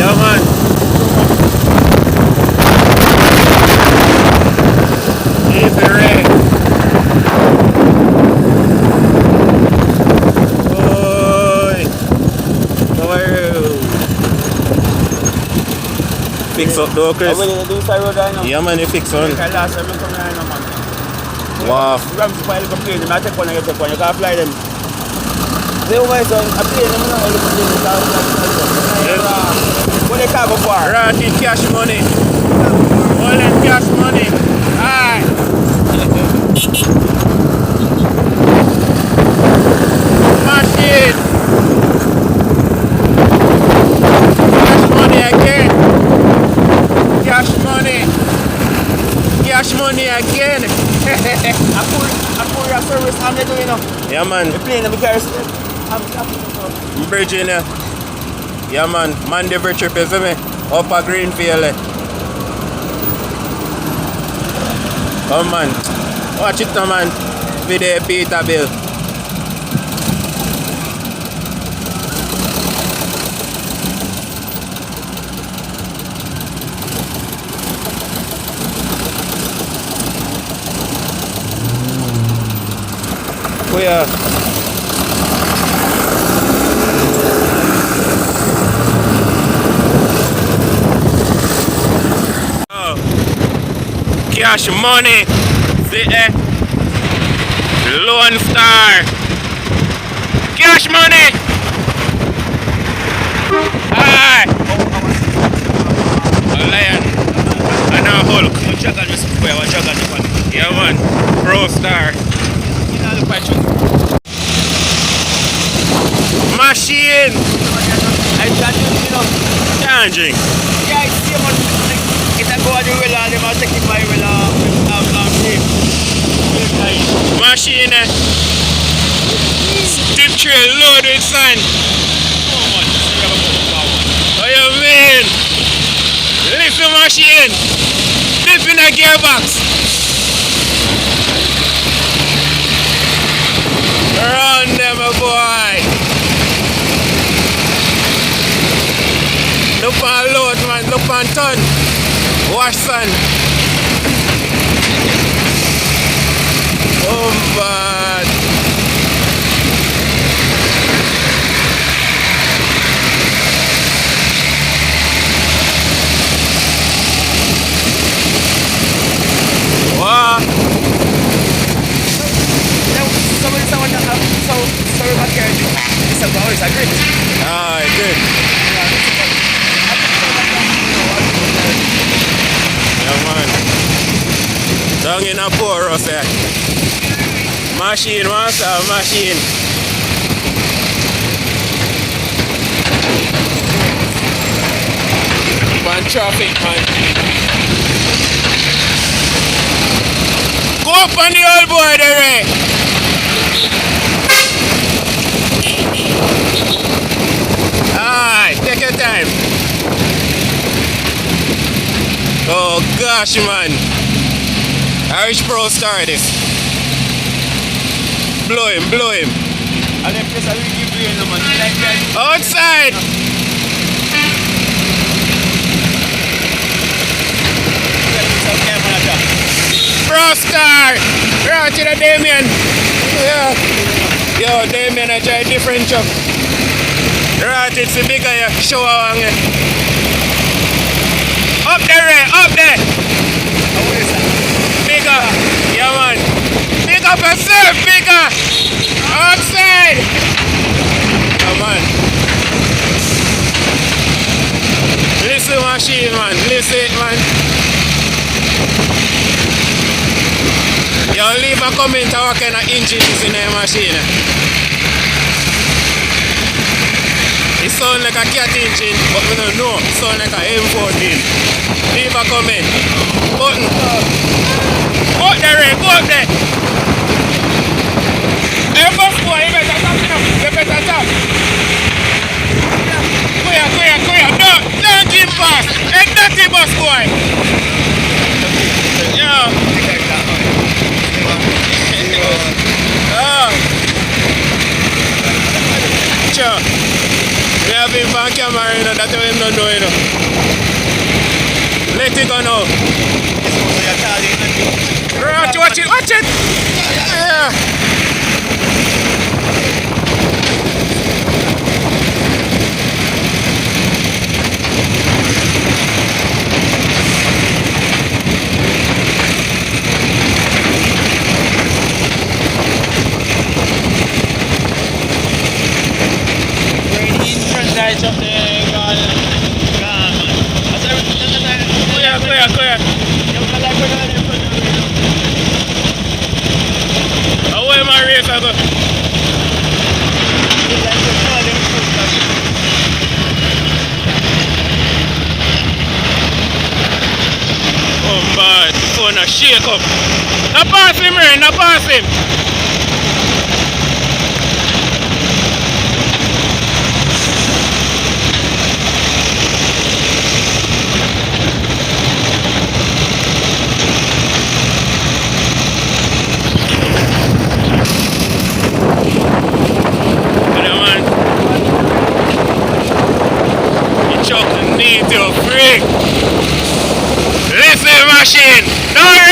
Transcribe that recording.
Yeah, man. Easy ray. Oi. How are you? Fix up though, Chris. I'm ready to do this road right now. Yeah, man, you fix one. Because last time I come here, no, man. Wow. Rams fly like a plane. I take one and you take one. You can't fly them. They always on a plane. I'm not only put them in the what they cargo for? Ratty cash money. All that cash money. Aye. Machine. Cash money again. Cash money. Cash money again. I pull your service. I'm not doing enough. Yeah, man. The plane, I'm carrying. I'm Bridging. Yeah, man. Mandeville trip, you see me? Up a Greenfield. Come, man. Watch it now, man. Video Peterbilt. Oh, yeah. Cash money, see Lone Star, cash money, aye, a lion, and a Hulk, yeah man, Pro Star, machine, can't drink. Yeah, it's the one. It's a go on the wheel and them are taking my wheel shape. Machine, strip tray loaded with sand. What you mean? Listen machine, dip in a gearbox. Run them boy. Look on load man, look on ton. Wash sun. Oh man. Wow. Sorry about carrying it. It's a great. Ah, good. Yeah, man. Down in a poor us there. Machine, master, machine. Man, traffic, man. Go up on the old boy there, eh? Aye, take your time. Oh gosh, man. Irish Pro Star this. Blow him, blow him. And then place I will give you no man. Outside. Pro Star. Right to the Damien. Yeah. Yo, Damien, I try different truck. Right, it's the bigger show on it. Up there, Ray, up there. Bigger. Yeah, man. Big up yourself, bigger. Outside. Yeah, man. Listen, machine, man. Listen, man. You leave a comment on what kind of engine is in the machine. It sounds like a cat engine, but we don't know. It sounds like a M14. Leave a comment. Button. Go up there, Ray. Go up there. Hey, bus boy, you better stop now. You better stop. Go here. Don't keep fast. Hey, dirty bus boy. Yeah. Sure. have him on camera, you know, that's what him don't know, you know. Let it go now. Right, watch it, watch it! Yeah. Clear. Away my race, I go. Oh man, phone a shake up. Now pass him, Rain, now pass him. Need to freak. Listen, machine. No